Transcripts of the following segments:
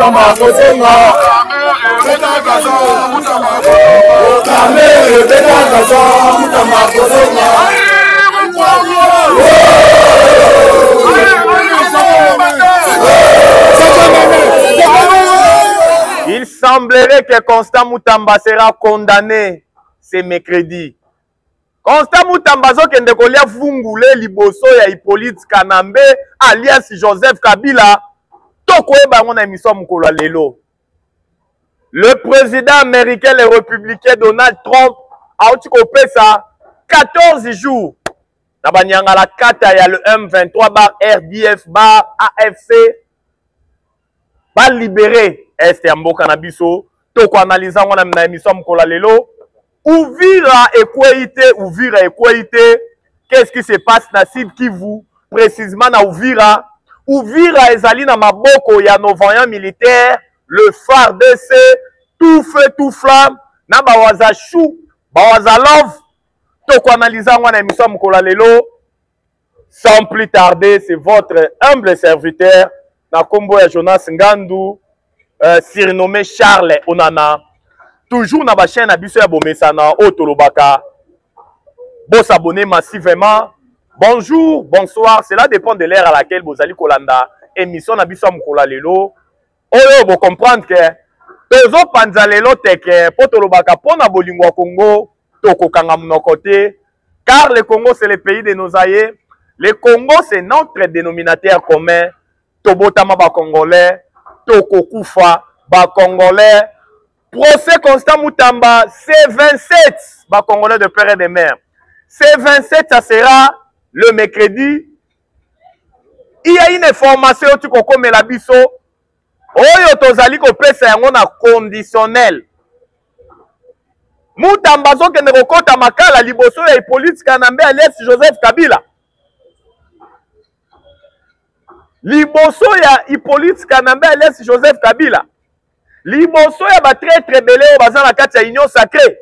Mutamba Kosenga. Kamere beta gaza Mutamba Kosenga. Il semblerait que Constant Mutamba sera condamné ce mercredi. Constant Mutamba zokende kolia vungule liboso ya Hippolyte Kanambe alias Joseph Kabila tokoyeba ngona émission mukolo lelo. Le président américain et républicain Donald Trump a outi kopesa 14 jours. Nabanyanga la kata ya le M23 bar RDF bar AFC ba libérer est ya mboka na biso toko analyser ngona na émission mukolo lelo. Uvira Equaité, qu'est-ce qui se passe na Sud Kivu, précisément na Uvira. Uvira ezali na maboko ya nos voyants militaires, le FARDC, tout feu, tout flamme, na bawaza chou, bawaza love, toko analyser ngwana émission mukolo lelo. Sans plus tarder, c'est votre humble serviteur, na kombo ya Jonas Ngandu, surnommé Charles Onana. Toujours na ba chaîne na biso ya bomesana otolobaka. Bon s'abonner massivement. Bonjour, bonsoir, cela dépend de l'heure à laquelle vous allez kolanda émission na biso mukolo lelo. Oyo bo comprendre que tozo panza lelo teke potolobaka pona bolingo Congo tokokanga monoko te car le Congo c'est le pays de nos aïeux. Le Congo c'est notre dénominateur commun. Tobotama ba congolais, tokokufa ba congolais. Procès Constant Mutamba, C27, bas congolais de père et de mère. C27, ça sera le mercredi. Il y a une information tu comme la biso. Oyo tozali ko pesa yango na conditionnel. Mutamba zo ke ne kokota makala liboso ya Hippolyte Kanambe alias Joseph Kabila. Liboso ya Hippolyte Kanambe alias Joseph Kabila. Liboso ya ba très belé o baza na kati ya union sacrée.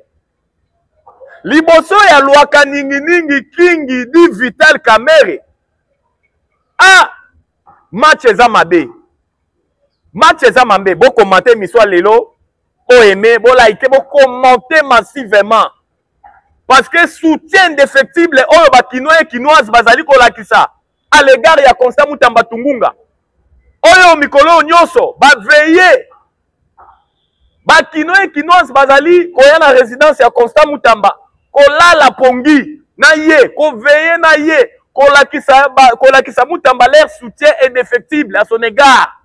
Liboso ya Lwaka ningi kingi di Vital Kamerhe. Ah, match eza mabe. Match eza mabe. Bo commenter miswa lelo, bo aimer, bo liker, bo commenter massivement. Parce que soutien indéfectible oyo ba kinois et kinoises bazali ko lakisa à l'égard ya Constant Mutamba Tungunga. Oyo mikolo nyonso ba veiller Bakino et Kinoas Bazali, koya na résidence ya Constant Mutamba, kolala pongi, na ye, ko veille na ye, kolakisa Mutamba l'air soutien indéfectible à son égard.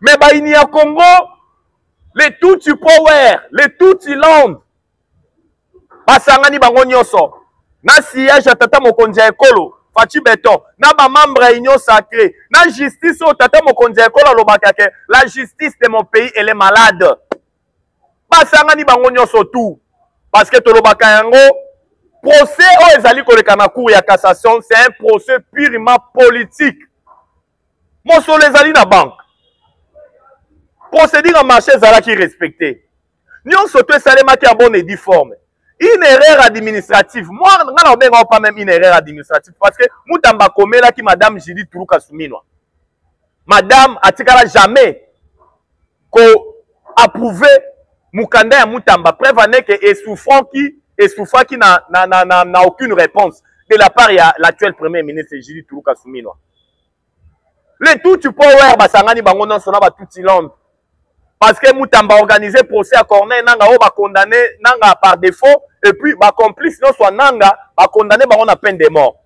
Mais baini ya Congo, les Tutsi Power, les Tutsi Land, basangani bango nyonso, na sillage ya tata mokonzi ya ekolo, Fachi Beton, na ba membre ya union sacrée, na justice au tata mokonzi ya ekolo alobaka ke la justice de mon pays elle est malade. Basangani bango nyonso tout parce que tolobaka yango procès o ezali koleka na cour ya cassation, c'est un procès purement politique. Mosolo ezali na banque. Procédure en marché ezalaki respecté. Nyonso to esalemaki ya bonne et due forme. Une erreur administrative. Moi, on n'a pas même une erreur administrative parce que Mutamba komela ki madame Judith Turuka Suminwa. Madame atikala jamais ko approuvé Mukanda ya Mutamba. Preuve est que souffrant qui n'a aucune réponse de la part de l'actuel premier ministre Judith Turuka Suminwa. Le tout tu peux voir basangani bango non sona ba tout Londres. Parce que Mutamba organisé procès à Corneille nanga o ba condamné nanga par défaut et puis ba complice non soit nanga ba condamné ba on a peine de mort.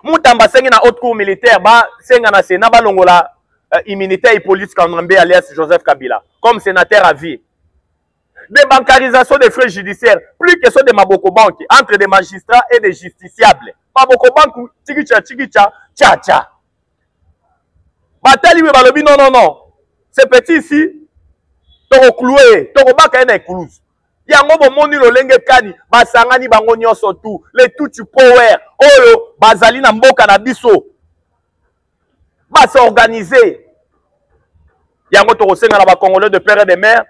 Mutamba sengi na haute cour militaire ba senga na Sénat ba longola immunité Hippolyte Kanambe alias Joseph Kabila comme sénateur à vie. Débancarisation des frais judiciaires, plus que ça de Maboko Bank entre des magistrats et des justiciables. Maboko Bank tikicha tcha tcha. Batali we balobi non. C'est petit ici, toko cloué, toko baka ena ekuluzu. Yango bomoni lolenge kani, basangani bango nyonso tout, les tout power, oyo bazali na mboka na biso. Basa organisé. Yango toko senga na ba Congolais de père et de mère.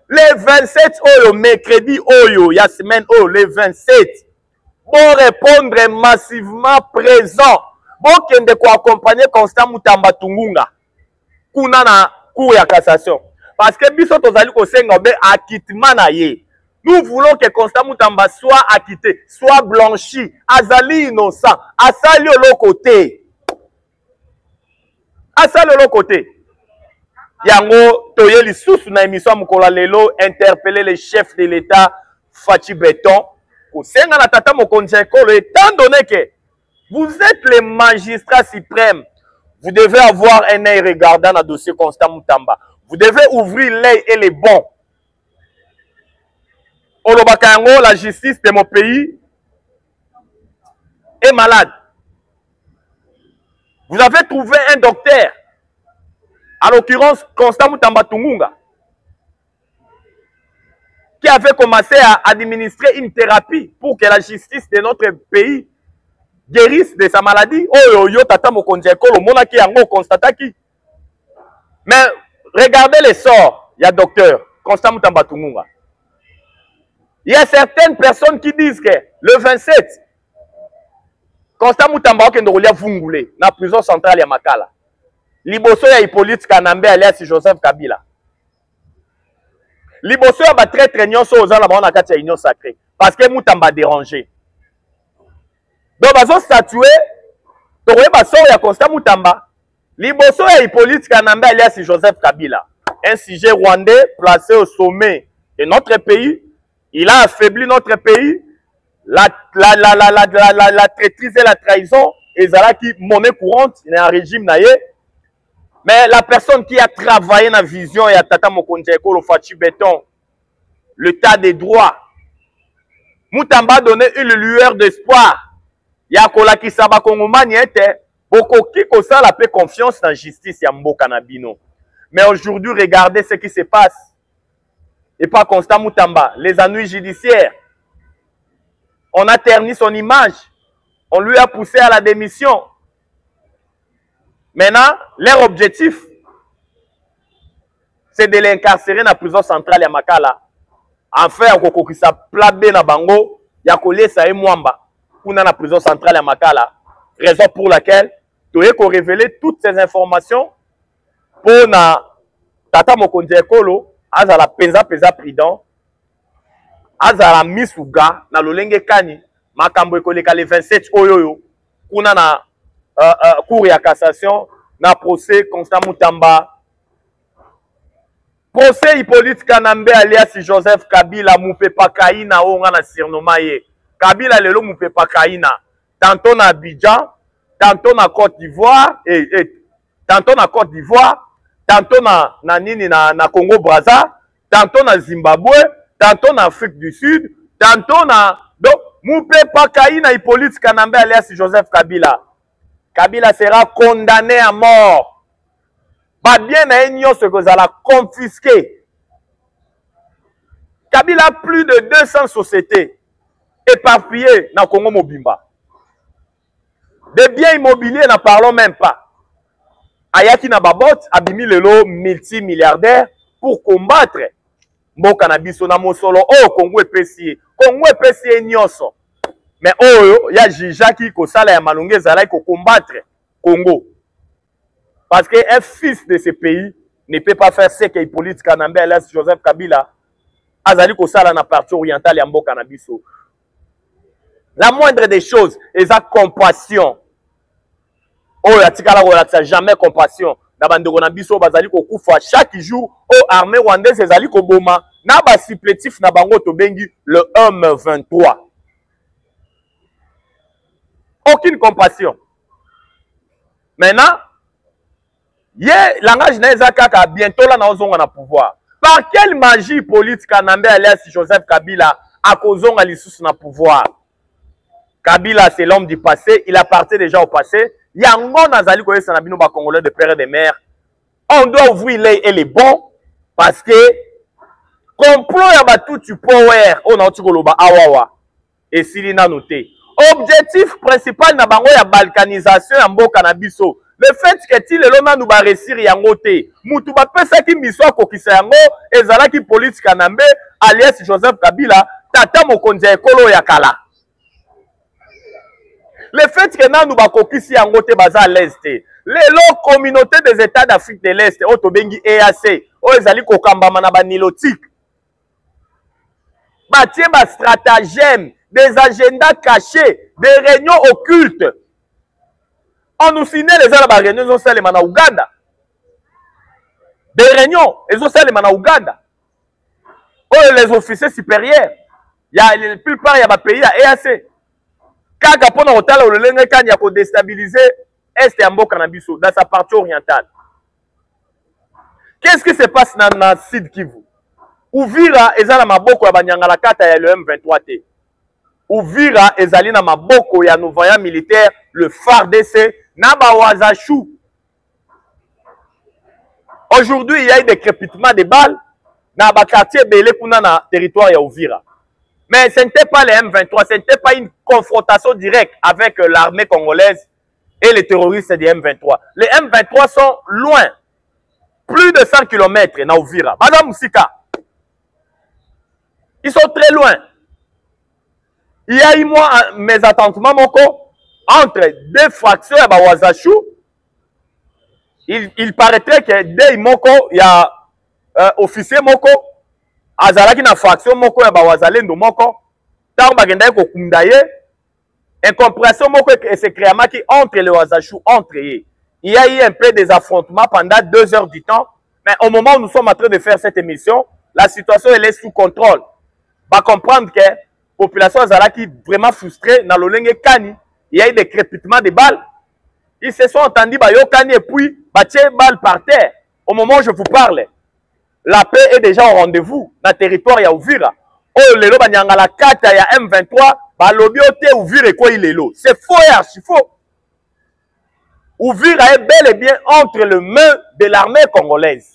Les 27 oyo mercredi oyo ya semaine oyo les 27. Bon répondre massivement présent. Bon kende ko accompagner Constant Mutamba Tungunga. kuna na cour ya cassation. Parce que biso tozali kosenga be acquittement na ye. Nous voulons que Constant Moutamba soit acquitté, soit blanchi, azali innocent, asali au côté. Asali au côté. Yango toye lisusu na émission Mukola lelo interpeller les chefs de l'État Fachi Beton. Kosenga na tata mokonzi ekolo, étant donné que vous êtes les magistrats suprêmes, vous devez avoir un œil regardant dans le dossier Constant Moutamba. Vous devez ouvrir l'œil et les bons. Olobakango, la justice de mon pays est malade. Vous avez trouvé un docteur, en l'occurrence Constant Moutamba Tungunga, qui avait commencé à administrer une thérapie pour que la justice de notre pays guérisse de sa maladie. Oh yo tata mokonzi ekolo mona ki yango constataki. Mais regardez les sorts, il y a docteur Constant Moutamba Tungunga. Il y a certaines personnes qui disent que le 27, Constant Moutamba Okendolia Vungule, na prison centrale ya Makala. Liboso ya Hippolyte Kanambe alias Joseph Kabila. Liboso ya ba traître nyonso ozala ba na kati ya union sacrée parce que Moutamba dérangé. Donc bazo statuer tokoye ba sort ya Constant Moutamba. Liboso ya Hippolyte Kanambe alias Joseph Kabila. Un sujet rwandais placé au sommet de notre pays. Il a affaibli notre pays. La traîtrise et la trahison. Et ça qui monnaie courante. Il y a un régime naïe. Mais la personne qui a travaillé dans la vision et à Tata Mokonzi Ekolo Fachi Beton, le tas des droits, Moutamba donné une lueur d'espoir. Il y a Kola qui saba Kongomani était beaucoup qui ça la paix confiance dans la justice ya Mboka Nabino. Mais aujourd'hui, regardez ce qui se passe. Et pas Constant Moutamba, les ennuis judiciaires. On a terni son image. On lui a poussé à la démission. Maintenant, leur objectif, c'est de l'incarcérer dans la prison centrale ya Makala. Enfin, on sa plabé na bango, ya kolesa e mwamba, kuna na prison centrale ya Makala. Raison pour laquelle, tu es qu'on révéler toutes ces informations pour na Tata Mokonzi Ekolo, azala peza prudent, azala misuga na lolenge kani, makambo ekoleka le 27 oyoyo, kuna na cour ya cassation, na procès Constant Moutamba, procès Hippolyte Kanambe alias Joseph Kabila, Moupe Pakaina, onga na surnommé Kabila lelo Moupe Pakaina, tantôt na Abidjan, tantôt na Côte d'Ivoire, tantôt na Côte d'Ivoire, tantôt na nini na Congo Brazza, tantôt na Zimbabwe, tantôt na Afrique du Sud, tantôt na donc Moupe Pakaina Hippolyte Kanambe alias Joseph Kabila. Kabila sera condamné à mort. Pas bien à union ce que vous allez confisquer. Kabila a plus de 200 sociétés éparpillées dans le Congo Mobimba. Des biens immobiliers, n'en parlons même pas. Ayaki Nababot, Abimi Lelo, multimilliardaire, pour combattre Mboka na biso na mosolo. Oh, Congo est pessier. Congo est pessier nyonso. Mais oh, il y a Jija qui kosala ya malonge zala ko combattre Congo. Parce qu'un fils de ce pays ne peut pas faire ce que Hippolyte Kanambe alias Joseph Kabila azali kosala na partie orientale ya Mboka na biso. La moindre des choses, est la compassion. Oh, ya tikala ko jamais compassion. Na bandeko na biso bazali ko kufa chaque jour au armée rwandaise ezali ko boma na ba supplétif na bango to bengi le M23. Aucune compassion. Maintenant, langage Nezakaka bientôt là dans na pouvoir. Par quelle magie politique Kanambe alias Joseph Kabila a kozonga lisusu na pouvoir? Kabila c'est l'homme du passé, il appartient déjà au passé. Yango nazali ko yesa na bino ba Congolais de père et de mère. On doit ouvrir l'œil et les bons parce que complot ya batutu power on a tukoloba awawa et silina noté. Objectif principal na bango ya balkanisation ya mboka na biso. Le fait que ti lelo nanu ba resir yango te. Mutu ba pesa ki miso akokisa yango ezala ki politique Kanambe alias Joseph Kabila tata mokonzi ekolo ya kala. Le fait que nanu ba kokisi yango te baza à l'aise te. la communauté des États d'Afrique de l'Est, Otobengi EAC, Ozali Kokambama na banilotique. Bâtir des stratagèmes, des agendas cachés, des réunions occultes. On nous signale les réunions, ils ont celles en Ouganda. Des réunions, ils ont celles en Ouganda. Oh, les officiers supérieurs, il y a la plupart, il y a des pays, il y a EAC. Quand on a hôtel, il y a déstabiliser Est et Ambo Canabiso, dans sa partie orientale. Qu'est-ce qui se passe dans le Sud Kivu? Uvira ezala maboko ya banyangala kata ya le M23T. Uvira ezali na maboko ya nouveau militaire le FARDC na bawazashu. Aujourd'hui, il y a eu des crépitements de balles dans le quartier belé kuna na territoire ya Uvira. Mais ce n'était pas les M23, ce n'était pas une confrontation directe avec l'armée congolaise et les terroristes des M23. Les M23 sont loin, plus de 100 km na Uvira. Madame Moussika, ils sont très loin. Il y a eu moi mes attentements entre deux fractions à Bawazashu. Il paraîtrait que dès Moko, il y a officier Moko, Azalaki na fraction Moko ya Bawazalendo Moko, tant bagenda ko kundaye, incompréhension Moko et c'est créama qui entre les Wazashu entre eux. Il y a eu un peu des affrontements pendant 2 heures du temps, mais au moment où nous sommes en train de faire cette émission, la situation elle est sous contrôle. Va comprendre que la population Azalaki vraiment frustrée dans l'Olenge Kani, il y a eu des crépitements de balles. Ils se sont entendus, Kani et puis, balles par terre. Au moment où je vous parle, la paix est déjà au rendez-vous dans le territoire ya Uvira. Oh, lelo banyanga la kata ya M23, balobi ote Uvira quoi il est là. C'est faux et archi faux. Uvira est bel et bien entre les mains de l'armée congolaise.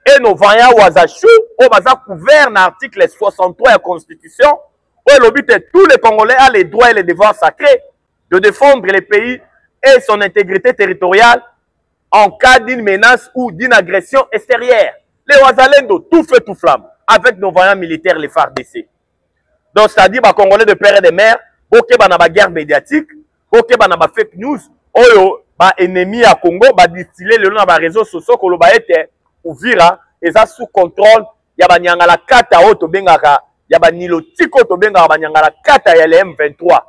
Et nos voyants Ouazachou, au baza couvert dans l'article 63 de la Constitution, où le but est tous les Congolais ont les droits et les devoirs sacrés de défendre le pays et son intégrité territoriale en cas d'une menace ou d'une agression extérieure. Les Ouazalendo, tout feu, tout flamme, avec nos voyants militaires, les FARDC. Donc, c'est-à-dire, les Congolais de père et de mère, ok, bah, na guerre médiatique, ok, bah, na fake news, oyo, bah, ennemi à Congo, bah, distiller le nom dans les réseaux sociaux, que l'on été Uvira, et ça sous contrôle, y a banyanga la kata oto bengaka, y a banilo tiko to bengaka banyanga la kata ya le M23.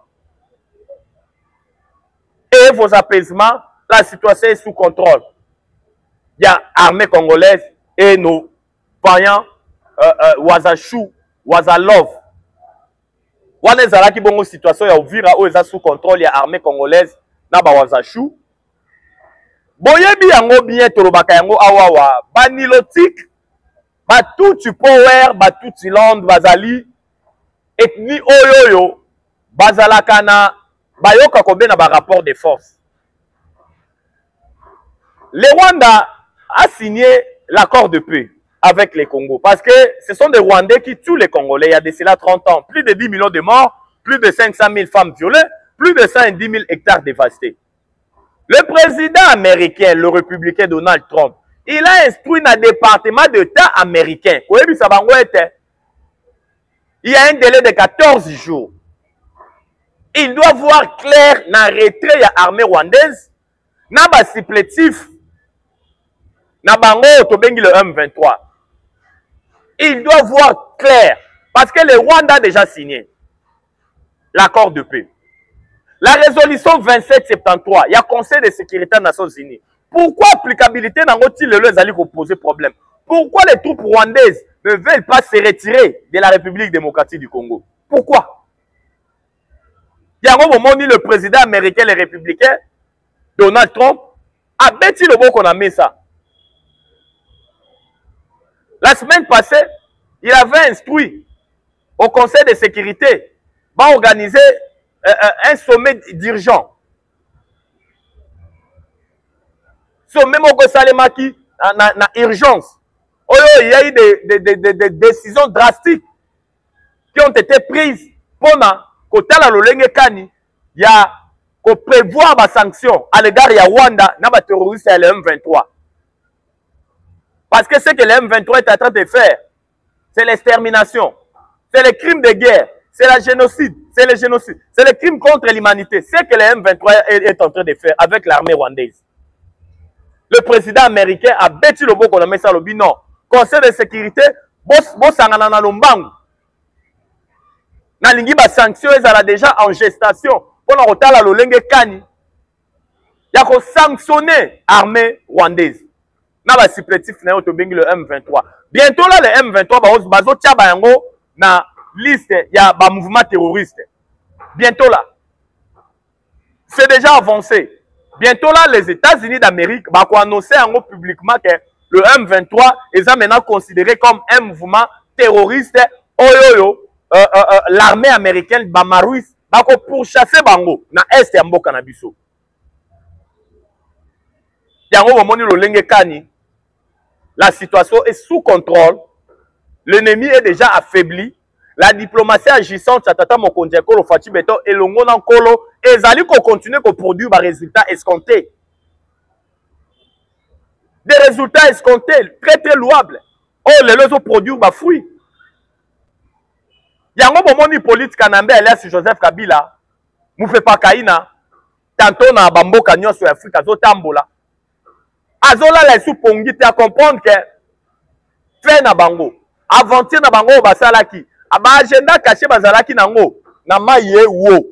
Et vos apaisements, la situation est sous contrôle. Il y a armée congolaise et nos voyants Wazachou, Wazalov. Wana ezalaki bongo situation ya Uvira o eza sous contrôle ya armée congolaise na ba Wazachou. Boyebi yango bien tolobaka yango awawa banilotique batuti power batuti land bazali ethnie oyoyo bazalaka na bayoka kobena ba rapport de force. Le Rwanda a signé l'accord de paix avec les Congos parce que ce sont des Rwandais qui tuent les Congolais il y a de cela 30 ans. Plus de 10 millions de morts, plus de 500 000 femmes violées, plus de 110 000 hectares dévastés. Le président américain, le républicain Donald Trump, il a instruit dans le département d'État américain. Il y a un délai de 14 jours. Il doit voir clair dans le retrait de l'armée rwandaise, dans le supplétif, dans le M23. Il doit voir clair, parce que le Rwanda a déjà signé l'accord de paix. La résolution 2773, il y a Conseil de sécurité des Nations Unies. Pourquoi l'applicabilité n'a pas posé problème? Pourquoi les troupes rwandaises ne veulent pas se retirer de la République démocratique du Congo? Pourquoi? Il y a un moment où le président américain, les républicains, Donald Trump, a bêti le mot qu'on a mis ça. La semaine passée, il avait instruit au Conseil de sécurité d'organiser un sommet d'urgence. Sommet Moko Salemaki na urgence. Il y a eu des décisions drastiques qui ont été prises pour Kotala Lolenge Kani. Il y a qu'on prévoir des sanctions à l'égard de Rwanda na terroriste et le M23. Parce que ce que le M23 est en train de faire, c'est l'extermination, c'est le crime de guerre, c'est le génocide, c'est le crime contre l'humanité. C'est ce que le M23 est en train de faire avec l'armée rwandaise. Le président américain a bêti le beau qu'on a mis ça le but. Non. Conseil de sécurité, boss sangana na lombangu. Na lingi ba sanction ezala déjà en gestation. Pour la rotala lo lenge kani. Ya ko sanctionner armée rwandaise. Na ba supplétif na yo to bengi le M23. Bientôt là le M23 bazo tia ba yango na liste ya ba mouvement terroriste. Bientôt là. C'est déjà avancé. Bientôt là, les États-Unis d'Amérique vont annoncer publiquement que le M23 est maintenant considéré comme un mouvement terroriste. L'armée américaine va pourchasser Bango na Est ya mboka na biso. La situation est sous contrôle. L'ennemi est déjà affaibli. La diplomatie agissante, Tata Mokonzi Ekolo Fachi Beton et le Ngonan Kolo, et Zali qu'on continue à produire des résultats escomptés. Des résultats escomptés, très très louables. Oh, les autres produits des fruits. Il y a un moment politique Kanambe, alias Joseph Kabila, Moufé Pakaina, tantôt na Bambo Kanyon sur Afrique, Azo Tambola. Azola les sous-pongi, tu as comprendre que fait na Bango, avant-hier na Bango, Basalaki. Aba agenda caché bazalaki nango na maye wo.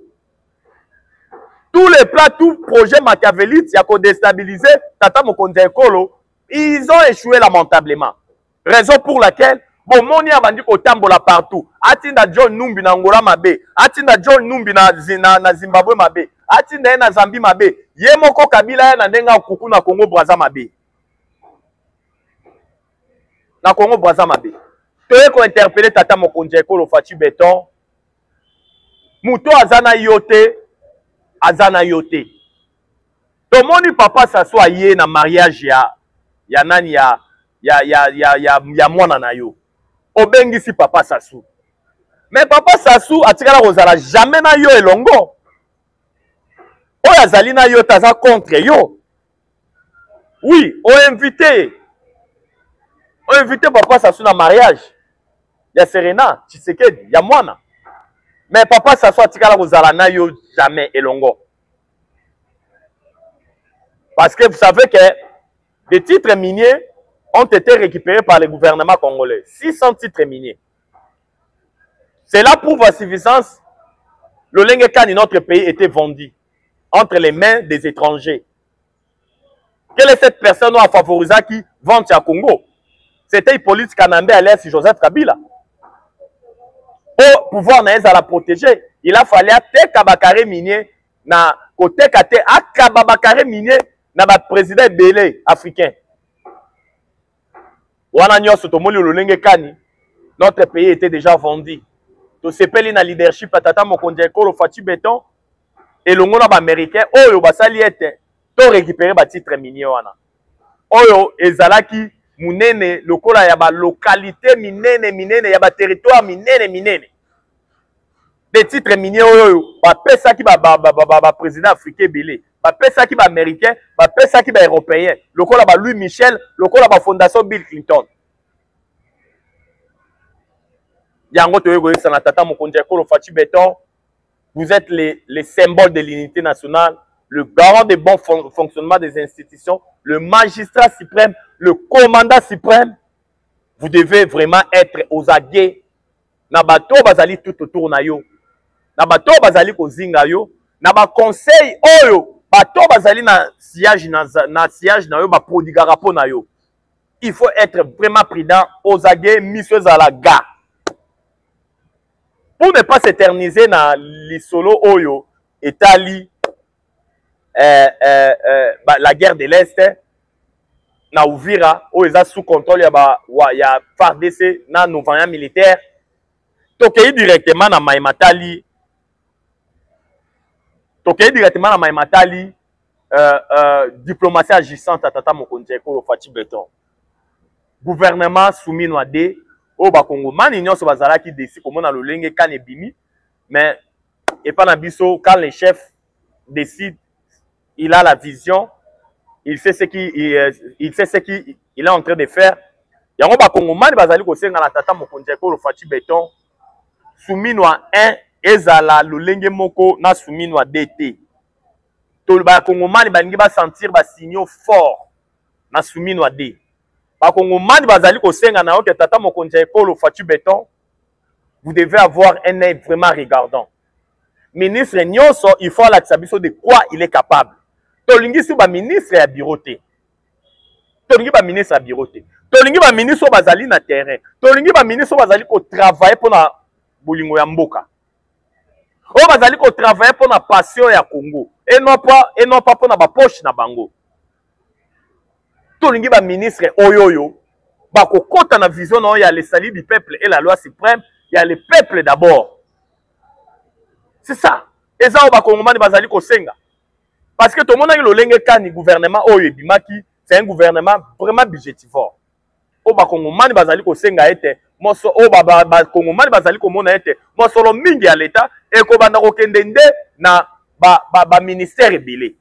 Tous les plans, tout projet machiavélique y a ko déstabiliser Tata Mokonzi Ekolo, ils ont échoué lamentablement. Raison pour laquelle bon moni abandi ko tambola partout. Atinda John Numbi na Angola mabe, atinda John Numbi na Zimbabwe mabe, atinda na Zambie mabe. Ye moko Kabila na ndenga kuku na Congo Brazza mabe. Na Congo Brazza mabe. Tu ko interpeller Tata Mokonzi Ekolo Fachi Beton. Muto azana yote, azana yote. To moni papa s'assoit yé na mariage ya nani ya mwana na yo. Obengi si papa Sassou. Mais papa Sassou atikala kozala jamais na yo elongo. Oya zali na yo taza contre yo. Oui, on invité papa Sassou na mariage. Ya Serena, Tshisekedi, ya mwana. Mais papa Sassou atikala kozala na yo jamais elongo. Parce que vous savez que des titres miniers ont été récupérés par le gouvernement congolais. 600 titres miniers. Cela prouve à suffisance le Lengekan de notre pays était vendu entre les mains des étrangers. Quelle est cette personne à favoriser qui vend à Congo? C'était Hippolyte Kanambe alias Joseph Kabila. Pour pouvoir la protéger, il a fallu te kabakare minier na côté kate akabakare minier na ba président belé africain. Wana nyoso to moli lo Lengekani, notre pays était déjà vendu. To sepeli na leadership Tata Mokonzi Ekolo Fachi Beton et le ngona ba américain oyo basali ete to récupérer ba titre minier wana. Oyo ezalaki munene lokola ya ba localité minene ya ba territoire minene. Des titres miniers oyo ba pesa ki ba président africain belé, ba pesa ki ba américain, ba pesa ki ba européen, lokola ba Louis Michel, lokola ba fondation Bill Clinton. Yango toyego na Tata Mokonzi Ekolo Fachi Beton, vous êtes les symboles de l'unité nationale, le garant des bons fonctionnements des institutions, le magistrat suprême, le commandant suprême. Vous devez vraiment être aux aguets. Na bato bazali tout autour na yo. Na bato bazali ko zinga yo. Na ba conseil oyo bato bazali na siège na yo ba prodigara po na yo. Il faut être vraiment prudent aux aguets, monsieur Zalaga. Pour ne pas s'éterniser dans l'isolo oyo etali la guerre de l'Est na Uvira oyo eza sous contrôle ya FARDC na mouvement militaire tokei directement na Maimatali diplomatie agissante à Tata Mokonzi Ekolo Fachi Beton gouvernement soumis noadé au Bakongomani nyonso bazalaki desi komona lo Lengekani ebimi mais et pas na biso quand le chef décide il a la vision il sait ce qu'il est en train de faire yango Bakongomani bazali ko senga na Tata Mokonzi Ekolo Fachi Beton soumis noa 1 ezala lo lenge moko na soumis noa DT to Bakongomani balingi ba sentir ba signaux forts na Soumino Ade. Bakongomani bazali kosenga na yoke tata mokonzi ya ekolo Fatou Beton. Vous devez avoir un œil vraiment regardant. Ministre Nyonso, il faut la biso de quoi il est capable. Tolingi si ba ministre ya bureauté. Tolingi ba ministre ya bureauté. Tolingi ba ministre bazali na terrain. Tolingi ba ministre bazali ko travailler pour na bolingo ya mboka. O bazali ko travailler pour na passion ya Congo. Et non pas pour na ba poche na bango. Tolingi ba ministre oyoyo ba ko kota na vision na ya le salut du peuple et la loi suprême, il y a le peuple d'abord. C'est ça. Et ça ba kongomani bazali ko senga. Parce que tout le monde a eu le kani gouvernement oyo bimaki, c'est un gouvernement vraiment budgétivore. O ba kongomani bazali ko senga ete moso o ba kongomani bazali ko mona ete moso lo mingi ya l'état et ko banda ko kendende na ba ministère ebele.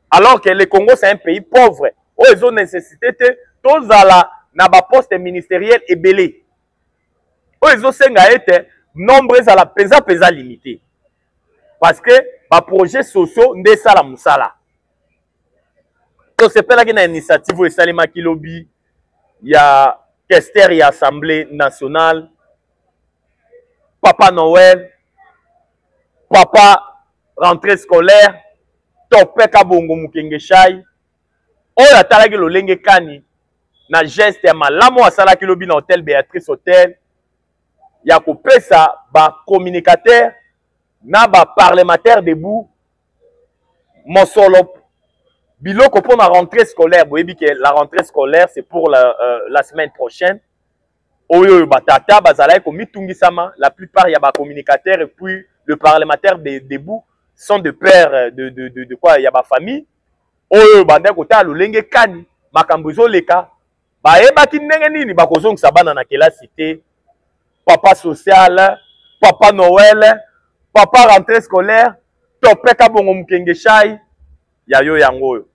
Alors que le Congo c'est un pays pauvre. O ils ont nécessité tous ala na ba poste ministériel ebele. O ils ont senga ete nombre à la pesa limité. Parce que les projets sociaux ne sont pas moussala. Donc c'est pas là qu'il y a une initiative où Salima Kilobi, il y a Kester, il y a Assemblée nationale, Papa Noël, Papa rentrée scolaire, Topé Kabongo Mukengeshai, Oya Talagi Lolenge Kani, na geste ya malamu asala Kilobi na hôtel Béatrice Hôtel, il y a coupé ça, ba communicateur, na ba parlementaire debout, mon solo, biloko pour la rentrée scolaire. Vous voyez que la rentrée scolaire, c'est pour la semaine prochaine. Oyo batata, bazalaï komi tungi sama, la plupart il y a ba communicateur et puis le parlementaire debout sont de père de quoi, il y a ba famille. Oyo banda kota lolenge kani, makambuzo leka, ba eba ki ndenge nini ba kozong sabana na kela cité. Papa social, Papa Noël, Papa rentrée scolaire, Topeka Bongo Mukengeshai, Yayo Yango.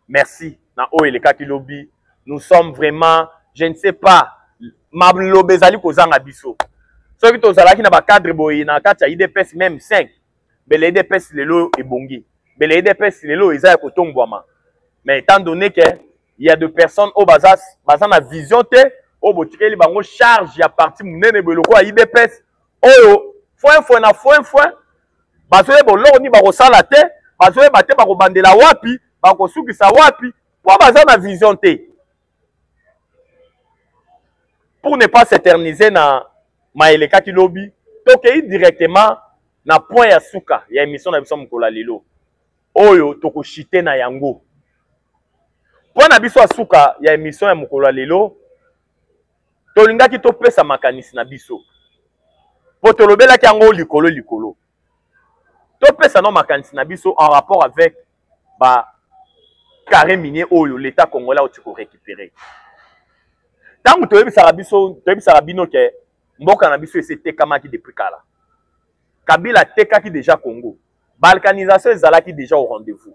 Merci. Na o eleka kilobi. Nous sommes vraiment, je ne sais pas, Mablobe zali kozanga biso. Ceux qui tozalaki na ba cadre boyi na kati ya IDPS même 5. Bele IDPS lelo ebongi. Bele IDPS lelo eza ya kotombwama. Mais étant donné que il y a des personnes au bazas na vision te o botikeli bango charge ya parti munene beloko ya IDPS oyo foin bazoye boloko ni bakosala te bazoye bate bakobandela wapi bakosukisa wapi po baza na vision te pour ne pas s'éterniser na maeleka kilobi tokei directement na point ya suka ya émission na biso mokolo lelo oyo tokoshite na yango point na biso suka ya émission ya mokolo lelo tolingaki topesa makanisi na biso po tolobelaki yango likolo topesa no makanisi na biso en rapport avec ba carré minier oyo l'état congolais a tiko récupérer tangu toyebisaka bino ke mboka na biso esetekamaki depuis kala Kabila atekaki déjà Congo balkanisation ezalaki déjà au rendez-vous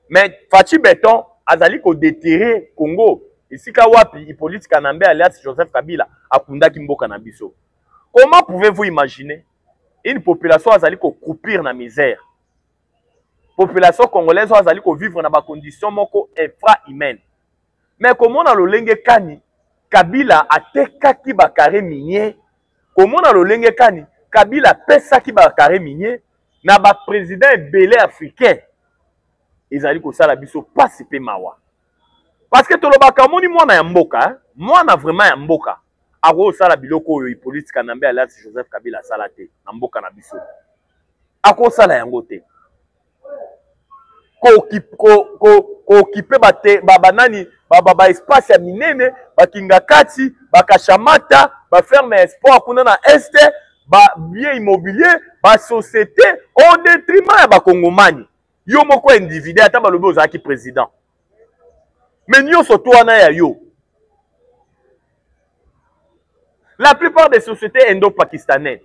mais Fatou Beton azali ko déterrer Congo esika wapi Hippolyte Kanambe alias Joseph Kabila akundaki mboka na biso. Comment pouvez-vous imaginer une population azali ko croupir na misère? Population congolaise azali ko vivre na ba conditions moko infra-humaines. Mais comment na lolenge kani Kabila atekaki ba carré minier? Comment na lolenge kani Kabila pesaki ba carré minier na ba président belé africain? Ezali ko sala biso pasi pe mawa. Parce que tolobaka moni mwana ya mboka, mwana vraiment ya mboka. Ako sala biloko oyo Hippolyte Kanambe alias Joseph Kabila sala te na mboka na biso. Ako sala yango te. Ko kipe bate babanani ba espace ya minene, bakinga kati, bakashamata, ba ferme espoir kuna na este, ba bien immobilier, ba société au détriment ya ba kongomani. Yo moko individu ata balobi ozaki président. Mais nous sommes yo. La plupart des sociétés indo-pakistanaises,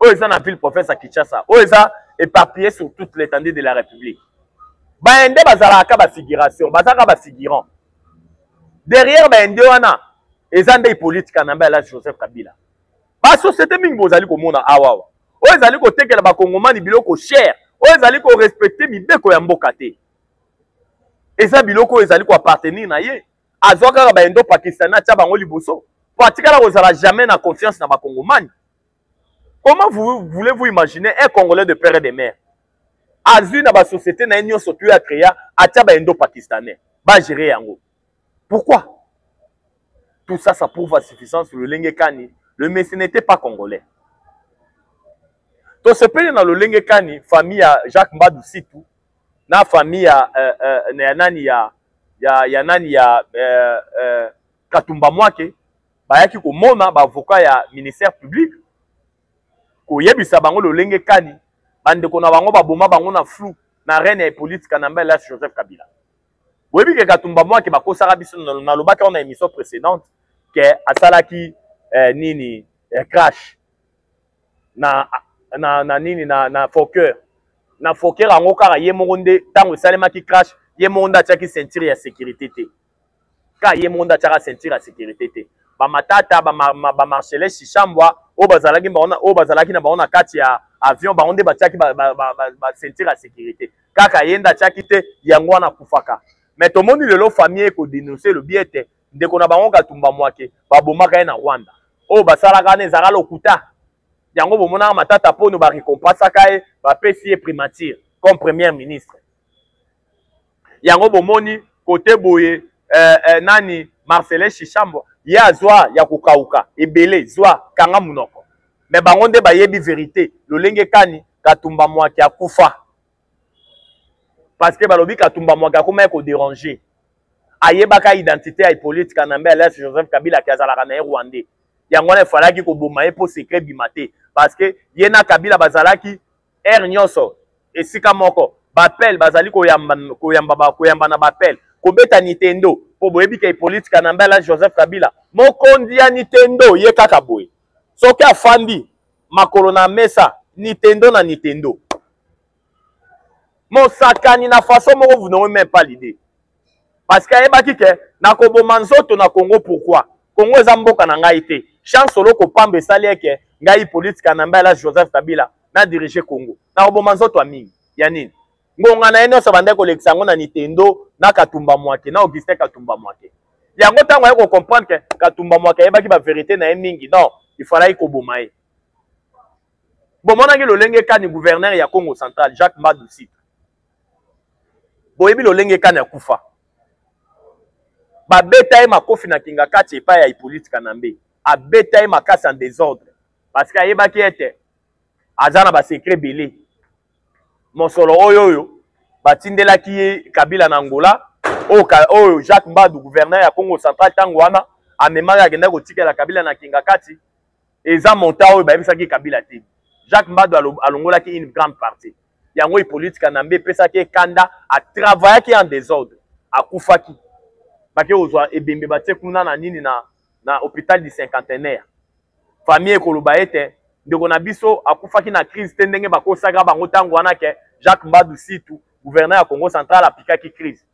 eux ils ont la ville professeur à Kinshasa, eux ils ont éparpillé sur toute l'étendue de la République. Baende bazalaka ba figuration, bazaka ba figurant. Derrière baende wana, ils ont des politiques Kanambe ala Joseph Kabila. Ba société mingi bozali ko mona awawa. Eux ils ali ko tekela ba kongomani biloko cher, eux ils ali ko respecter mibeko ya mboka te. eza biloko ezali ko appartenir na ye azwaka ba indo pakistanais tia bango liboso po atikala kozala jamais na confiance na bakongomani. Comment voulez-vous imaginer un Congolais de père et de mère azwi na ba société na nyonso tu ya créa atia ba indo pakistanais ba gérer yango? Pourquoi? Tout ça, ça prouve à suffisance le Lenge Kani. Le Messie n'était pas congolais. Donc, ce pays dans le Lenge Kani, famille à Jacques Mbadou Sitou, na famille à Katumba Mwake, bayaki ko mona ba avocat ya ministère public ko yebisa bango le Lenge Kani, bande ko na bango ba boma bango na flou na reine et politique na mbela Joseph Kabila. Webi ke Katumba Mwake ba kosara biso na lobaka on a émission précédente que asalaki nini crash na Fokker na Fokker ango kaka ye monde tango salema ki crash ye monde atiaki ceinture ya sécurité te ka ye monde atiaka ceinture ya sécurité te ba matata ba Marcellus Chishambwa o bazalaki na baona kati ya avion ba onde batiaki ba ceinture ya sécurité kaka yenda atiaki te yango na kufaka. Mais tout le monde le famille ko dénoncer le biete ndeko na bango Katumba Mwake ba bomaka na Rwanda o basala kana zara lokuta yango bomona matata po no ba récompense kae ba pesi primature comme premier ministre yango bomoni côté boye nani Marcellus Chishambwa ya azwa ya kukauka ebele zwa kanga munoko mais bango nde ba yebi vérité le Lenge Kani Katumba Mwake akufa. Parce que balobi Katumba Mwake akoma ko déranger ayebaka identité ya Hippolyte Kanambe alias Joseph Kabila ki azalaka na Rwandais yango na falaki ko boma ye po secret bimate parce que yena Kabila bazalaki nyonso esika moko bapel bazali ko yamba na bapel ko beta Nintendo po boyebi ka Hippolyte Kanambe alias Joseph Kabila mokondi ya Nintendo ye kaka boye soki afandi makolo na mesa Nintendo na Nintendo Mosakani na façon moko vous n'avez même pas l'idée. Parce qu'il y a des gens na koboma nzoto na Congo pourquoi? Congo eza mboka na ngai te. Chance solo ko pambe sali ke ngai politique Kanambe la Joseph Kabila na diriger Congo. Na koboma nzoto mingi. Ya nini? Ngonga na eno so bande ko lekisa ngo na Nintendo na Katumba Mwake na Augustin Katumba Mwake. Yango tango ya ko comprendre que Katumba Mwake yebaki ba vérité na mingi. Non, il fallait ko boma ye. Bomona ke le Lenge Kani gouverneur ya Congo central Jacques Mbadou Sitou. Boyebi lo Lenge Kani akufa. Ba beta makofi na kinga kati epa ya Hippolyte Kanambe. A beta makasi en désordre. Parce que ayebaki ete azana ba secret belé. Mosolo oyo batindelaki ye Kabila na Angola. Oyo Jacques Mbadou gouverneur ya Congo central tango wana amemaka agenda kotikela Kabila na kinga kati. Eza monta oyo bayebisaki Kabila te. Jacques Mbadou alongolaki une grande partie. Yango Hippolyte Kanambe pesaki kanda a travaillaki en désordre akufaki bake ozwa ebembe batie kuna na nini na hôpital du cinquantenaire famille ekoloba ete ndeko na biso akufaki na crise te ndenge bakosaka bango tango wana ke Jacques Mbadou Sitou gouverneur ya Congo central apikaki crise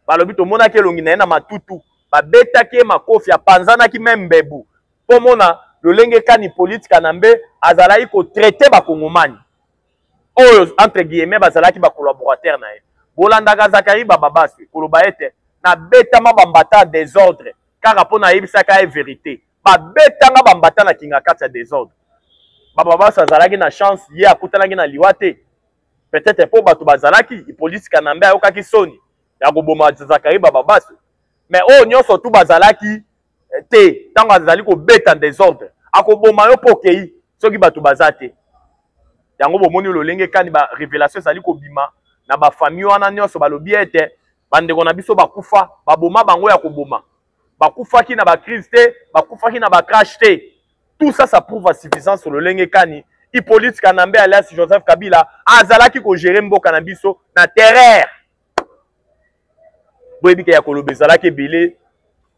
balobi tomonaki elongi na ye na matutu babetaki makofi apanzanaki meme mbebu po mona le Lenge Kani Hippolyte Kanambe azalaki kotraite bakongomani oyo entre guillemets bazalaki ba collaborateur na ye bolandaka Zakari Bababasi koloba ete na betama bambata désordre kaka pona yebisaka ye vérité ba betanga bambata na kinga kati ya désordre Bababasi azalaki na chance ye akutanaki na liwate peut-être po bato bazalaki Hippolyte Kanambe ayokaki soni ya koboma Zakari Bababasi mais oyo nyonso tu bazalaki te tango azali ko beta désordre akoboma yo po kei soki bato bazate yango bomoni lo Lenge Kani ba révélation sali ko bima na ba famille wana nyonso balobi ete bandeko na biso bakufa baboma bango ya koboma bakufaki na ba crise te bakufaki na ba crash te. Tout ça ça prouve à suffisance sur le Lenge Kani Hippolyte Kanambe alias Joseph Kabila azalaki ko gérer mboka na biso na terreur boyebi ke ya kolobe zalaki belé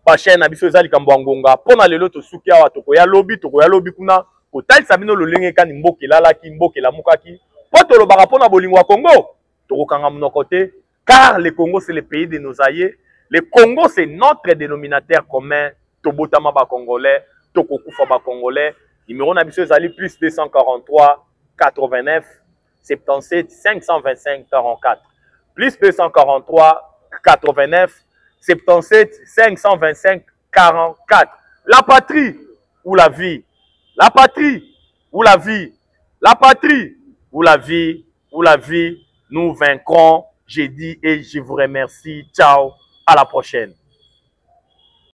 ba chaîne na biso ezali kambo ngonga pona lelo to suki awa to ko ya lobi kuna kotalisa bino lo Lenge Kani mboka elalaki mboka elamukaki po tolobaka mpona bolingo ya Congo tokokanga monoko te car le Congo c'est le pays de nos aïeux, le Congo c'est notre dénominateur commun tobotama ba congolais tokokufa ba congolais numéro na biso ezali plus 243 89 77 525 44 plus 243 89 77 525 44. La patrie ou la vie? La patrie ou la vie? La patrie ou la vie? Ou la vie? Nous vaincrons. J'ai dit et je vous remercie. Ciao. À la prochaine.